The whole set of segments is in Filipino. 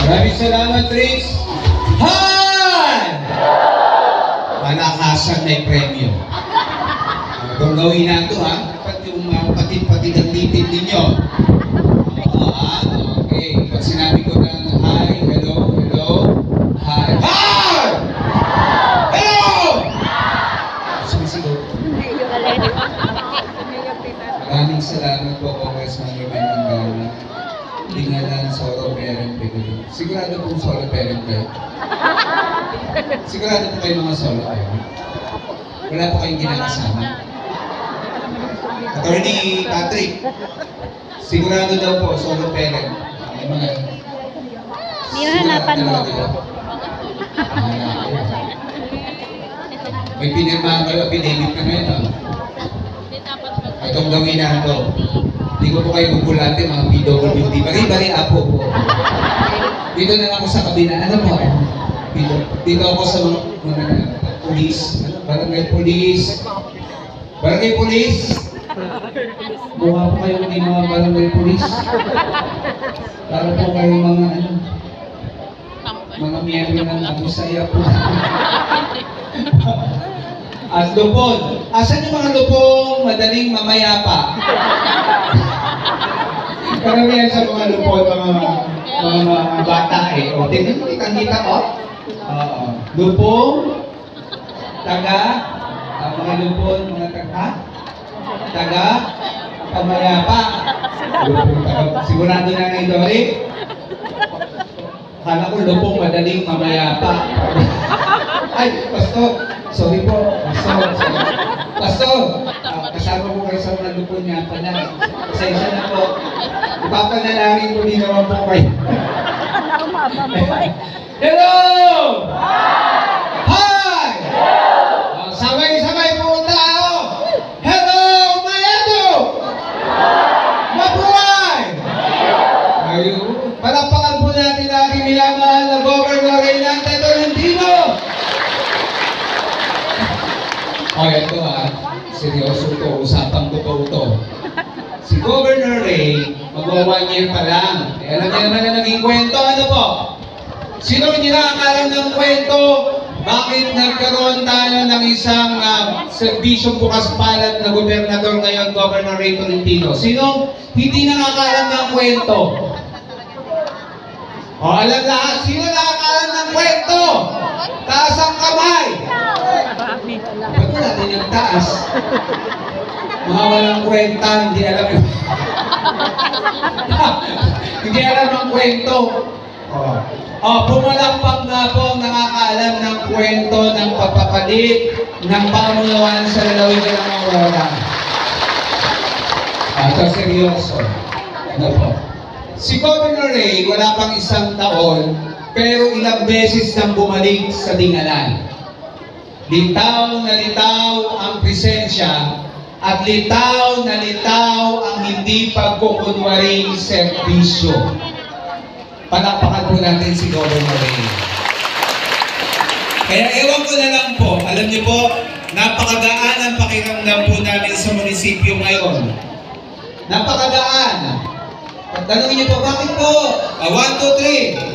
Maraming salamat, Trix. Hi! Malakasan na yung premyo. Kung gawin na ito, ha? Dapat yung patid-patid ang litid ninyo. Okay. Pag sinabi ko ng hi, hello, hello, hi. Hi! Hello! Sumisigaw. Maraming salamat po, Congressman Ruben Mangana. Dingalan, solo parent kayo. Sigurado pong solo parent kayo? Sigurado po kayo mga solo parent? Wala po kayong ginakasama? Attorney Patrick, sigurado daw po, solo parent. May mga... Nihanapan mo ako. May pinirmahan kayo, affidavit na ngayon, ha? Itong gawin na ito. Hindi ko po kayo bubulate, mga PWD. Bari-bari apo po. Dito na lang ako sa kabina. Ano po? Dito ako sa mga police. Ano? Barangay police. Barangay police. Mukha po kayo ng mga barangay police. Para po kayo mga ano. Mga miyembro ng Abusaya po. At lupon. Asan yung mga lupong madaling mamayapa? Karamihan sa mga lupon, mga bata eh. O, kita ko. Lupong, taga, mga lupon, mga taga, pamayapa. Lupong, taga, sigurado na ngayon, Dory? Akala ko lupong madaling mamayapa. Ay, Pastor. Sorry po, Pastor. Pastor, kasama po kayo sa mga lupon niya pala. Pasensya na po. Ipapanalangin ko din naman po kayo. Hello! Hi! Sabay-sabay po tao! Hello, Maedo! Mabuhay! Ayun. Palapakan po natin aking minamahal na Governor Reynante Tolentino! Ito seryoso to, usapang totoo to. Si Governor Ray, magwa 1 year pa lang. Alam niya naman na naging kwento, ano po? Sino hindi nakakalam ng kwento? Bakit nagkaroon tayo ng isang serbisyong bukas palad na gobernador ngayon, Governor Ray Tolentino? Sino hindi nakakalam ng kwento? O, alam lahat, sino nakakalam ng kwento? Taas ang kamay! Ba't mo natin yung taas? Mga walang kwenta, hindi alam yung... hindi alam ang kwento. Pumalakpak nga po ang nakakaalam ng kwento ng papapalit ng pamunuan sa lalawigan ng Aurora. Ito seryoso. Ano po? Si Governor Ray, wala pang 1 taon, pero ilang beses nang bumalik sa Dingalan. Litaw na litaw ang presensya at litaw na litaw ang hindi pagkukunwaring serbisyo. Palakpakan po natin si Governor Ray. Kaya ewan ko na lang po, alam niyo po, napakagaan ang pakiramdam po namin sa munisipyo ngayon. Napakagaan. At tanongin niyo po, bakit po? 1, 2, 3.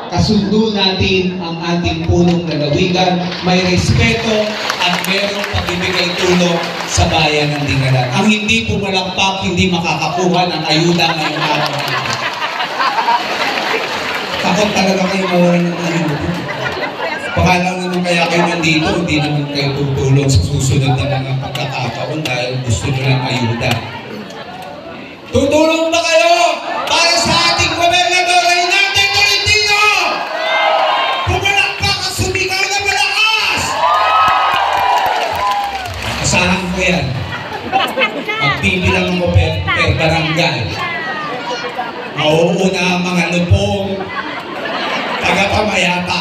Kasundo natin ang ating punong lalawigan, may respeto at merong pagbibigay tulong sa bayan ng Dingalan. Ang hindi pumalakpak, hindi makakakuha ng ayuda ngayong araw. Takot talaga kayo mawalan ng ayuda. Baka lang naman kaya kayo nandito, hindi naman kayo tutulong sa susunod na mga pagkakataon dahil gusto nyo ng ayuda. Tutulong ba kayo para sa ating gobernador Reynante Tolentino? Pumalakpak at sumigaw na malakas! Asahan ko yan. Magbibilang mo per barangay. Mauuna ang mga lupong taga-pamayapa.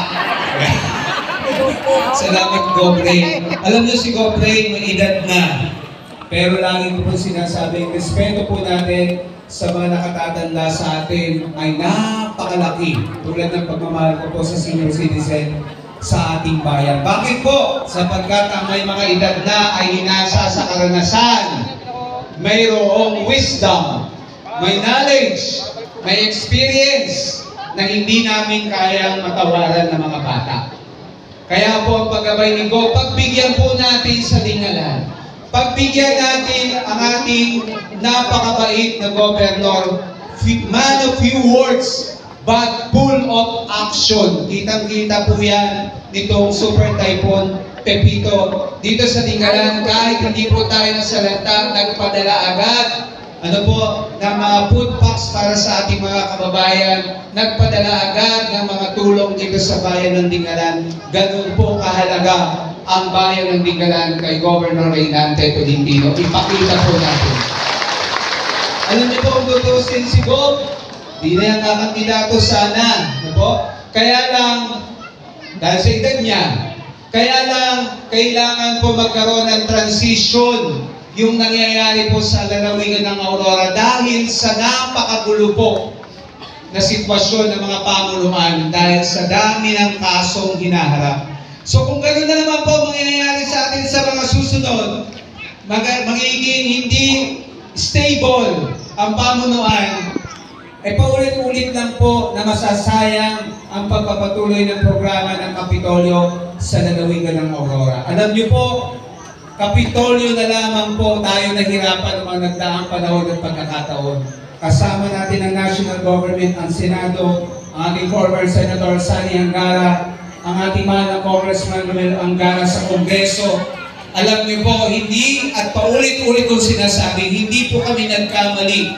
Salamat, Gobre. Alam niyo si Gobre, may edad na. Pero lagi ko po sinasabi, respeto po natin sa mga nakatatanda sa atin ay napakalaki. Tulad ng pagmamahal ko po sa senior citizen sa ating bayan. Bakit po? Sapagkat ang may mga edad na ay inasa sa karanasan. Mayroong wisdom, may knowledge, may experience, na hindi namin kayang matawaran ng mga bata. Kaya po ang paggabay ni Go, pagbigyan po natin sa Dingalan. Pagbigyan natin ang ating napakabait na gobernador, man of few words, but full of action. Kitang-kita po yan nitong Super Typhoon Pepito. Dito sa Dingalan, kahit hindi po tayo nasalanta, nagpadala agad ng mga food packs para sa ating mga kababayan, nagpadala agad ng mga tulong dito sa bayan ng Dingalan. Ganun po kahalaga ang bayan ng Dingalan kay Governor Reynante Tolentino. Ipakita po natin. Alam niyo po kung tutusin si Bob, di na yung kakandidato sana. Kaya lang, dahil sa edad niya, kaya lang kailangan po magkaroon ng transition yung nangyayari po sa lalawigan ng Aurora dahil sa napakagulo po na sitwasyon ng mga pamunuan dahil sa dami ng kasong hinaharap. So kung gano'n na naman po mangyayari sa atin sa mga susunod, magiging hindi stable ang pamunuan, paulit-ulit lang po na masasayang ang pagpapatuloy ng programa ng Kapitolyo sa lalawigan ng Aurora. Alam niyo po, Kapitolyo na lamang po tayo nahirapan ng mga nagdaang panahon at pagkakataon. Kasama natin ang national government, ang Senado, ang ating former Senator Sani Angara, ang ating mahal na Congressman Romel Angara sa Kongreso. Alam niyo po, hindi at paulit-ulit kong sinasabi, hindi po kami nagkamali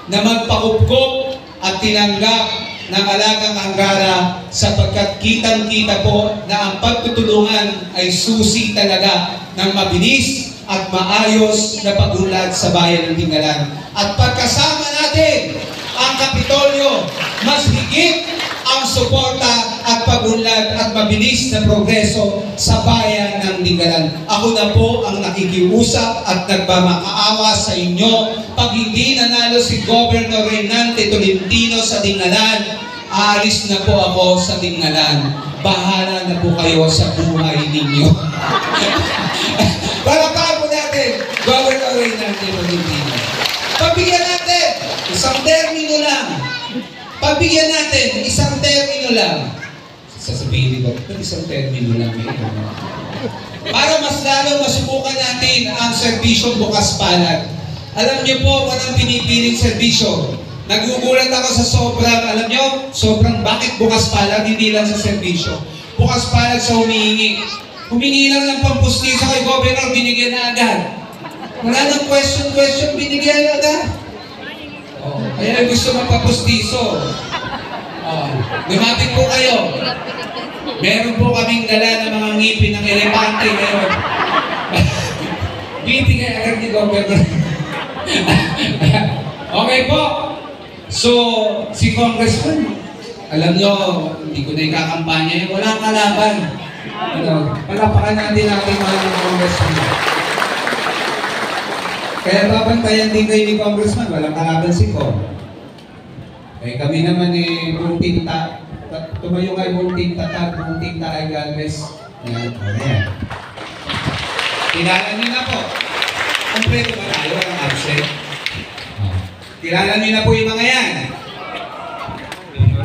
na magpakupkop at tinanggap ng alagang Angara sapagkat kitang-kita po na ang pagtutulungan ay susi talaga ng mabilis at maayos na pagunlad sa bayan ng Dingalan. At pagkasama natin ang Kapitolyo, mas higit ang suporta at pagunlad at mabilis na progreso sa bayan ng Dingalan. Ako na po ang nakikiusap at nagmamakaawa sa inyo. Pag hindi nanalo si Governor Reynante Tolentino sa Dingalan, aalis na po ako sa Dingalan. Bahala na po kayo sa buhay ninyo. Palakpakan po natin, Governor Reynante Tolentino. Pagbigyan natin, isang termino lang. Pagbigyan natin, isang termino lang. Sasabihin ko, isang termino lang. Para mas lalo masubukan natin ang serbisyong bukas palad. Alam niyo po, walang pinipiling serbisyo. Nagugulat ako sa sobrang, alam niyo, sobrang bakit bukas palad, hindi lang sa serbisyo. Bukas palad sa humihingi. Humingi lang ng pampustiso kay Governor, binigyan na agad. Wala nang question, binigyan na agad. Kaya gusto magpapustiso. Lumapit po kayo. Meron po kaming dala ng mga ngipin ng elepante ngayon. Bibigay agad ni Governor. Okay po. So, si Congressman, alam nyo, hindi ko na ikakampanya yun. Walang kalaban. Palapakan natin natin mga Congressman. Kaya babantayan din kayo ni Congressman, walang kalaban si Con. Kami naman bunting tumayo kayo bunting ay Galvez. Ayan. Kilala niyo na po. Kompleto ba tayo? Walang absent. Kilala niyo na po yung mga yan.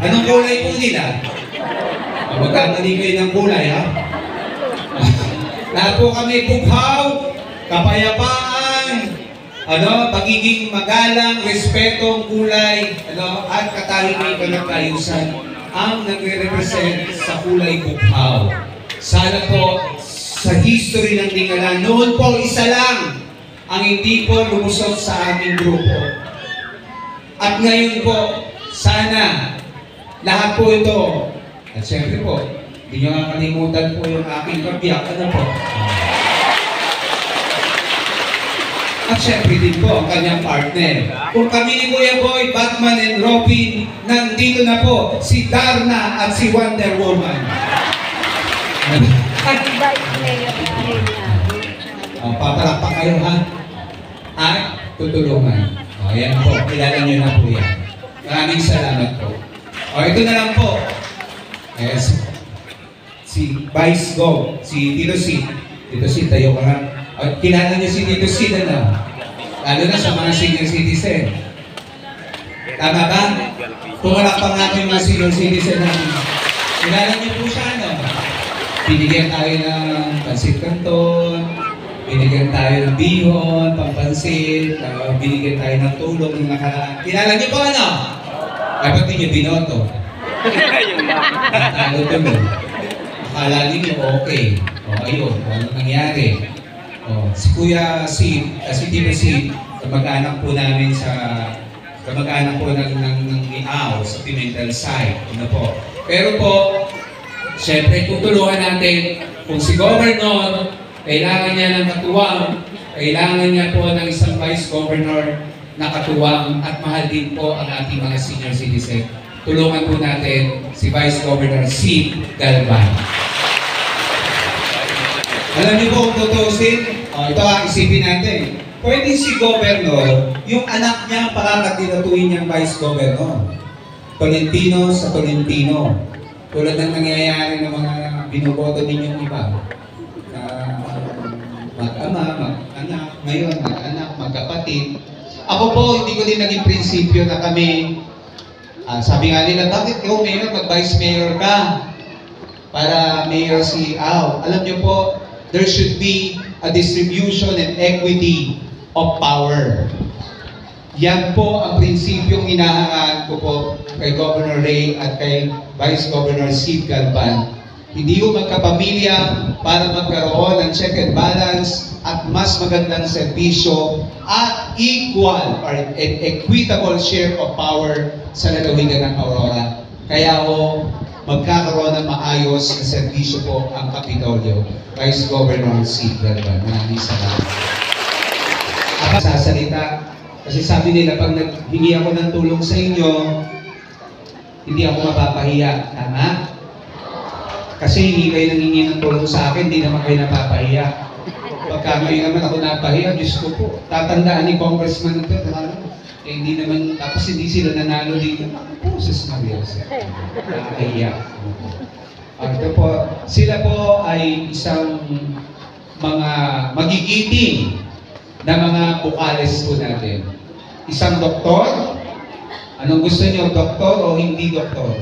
Anong kulay po nila? Magkamali kayo ng kulay, ha? Lahat po kami bughaw, kapayapaan, pagiging magalang, respetong kulay, at katahimikan ng kaayusan ang nagre-represent sa kulay bughaw. Sana po sa history ng Dingalan, noon po isa lang ang hindi po lumusot sa aming grupo. At ngayon po, sana lahat po ito, at syempre po, hindi nyo kakalimutan po yung aking kabiyak, po? At syempre din po ang kanyang partner. Kung kami ni Kuya Boy, Batman and Robin, nandito na po si Darna at si Wonder Woman. Papalakpak kayo, ha? At tutulungan. Ayan po, kilala nyo na po yan. Maraming salamat po. Ito na lang po. Si Vice Go, si Tito C. Tito C, tayo ka lang. Kilala niyo si Tito C na. Lalo na sa mga senior citizen. Tama ba? Pumalak pa nga yung mga senior citizen namin. Kilala niyo po siya, no? Binigyan tayo ng pansit canton, binigyan tayo ng bihon, pampansit, binigyan tayo ng tulong ng nakaraan. Kilala niyo po ano? Dapat niyo binoto. Talo tuloy. Akala niyo okay. O ayun, ano nangyari? O, si Kuya Sid, kasi di ba si kamag-anak po namin kamag-anak po ng Iao sa Pimentel side. Ano po? Pero po, siyempre tutulungan natin kung si Governor, kailangan niya ng katuwang, kailangan niya po ng isang Vice Governor na katuwang at mahal din po ang ating mga senior citizen. Tulungan po natin si Vice Governor Sid Galvan. Alam niyo po kung tutusin, ito isipin natin. Pwede si Governor, yung anak niya pakakandidatuhin niyang Vice Governor. Tolentino sa Tolentino. Tulad ng nangyayari ng mga binoboto ninyong iba. Mag-ama, mag-anak, ngayon mag-anak, magkapatid. Ako po, hindi ko din naging prinsipyo na kami, sabi nga nila, bakit ikaw mayor, mag-vice mayor ka? Para mayor si Ao. Alam niyo po, there should be a distribution and equity of power. Yan po ang prinsipyong inahangaan ko po kay Governor Ray at kay Vice Governor Sid Galvan. Hindi ko magkapamilya para magkaroon ng check and balance at mas magandang serbisyo at equal or equitable share of power sa lalawigan ng Aurora. Kaya po, magkakaroon ng maayos na serbisyo po ang Kapitolyo. Vice Governor Sid Galvan. Maraming salamat. Ako sasalita, kasi sabi nila, pag naghingi ako ng tulong sa inyo, hindi ako mapapahiya. Tama? Kasi hindi kayo nangingi ng tulong sa akin, hindi naman kayo napapahiya. Pagka ngayon naman ako napahiya, Diyos ko po, tatandaan ni Congressman ito, hindi naman, tapos hindi sila nanalo dito. Puses na Diyos. Nakahiya. Ito po, sila po ay isang mga magigiting na mga bukales po natin. Isang doktor, anong gusto niyo, doktor o hindi doktor?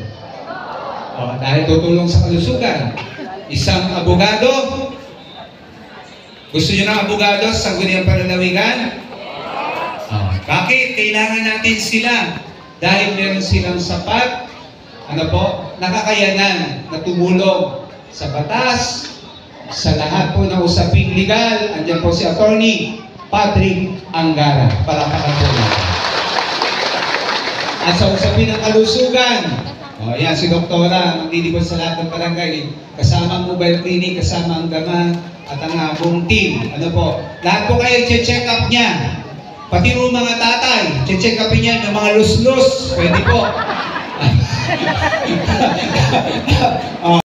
Dahil tutulong sa kalusugan. Isang abogado, gusto niyo ng abogado sa Sangguniang Panlalawigan? Bakit? Kailangan natin sila. Dahil meron silang sapat, nakakayanan na tumulong sa batas, sa lahat po ng usaping legal. Andiyan po si Attorney Patrick Angara. Palakpakan po natin. At sa usapin ng kalusugan, yan si Doktora, magdidibon sa lahat ng barangay. Kasama ang mobile clinic, kasama ang gama, at ang buong team. Lahat po kayo check up niya. Pati yung mga tatay, check upin niya ng mga luslus. Pwede po.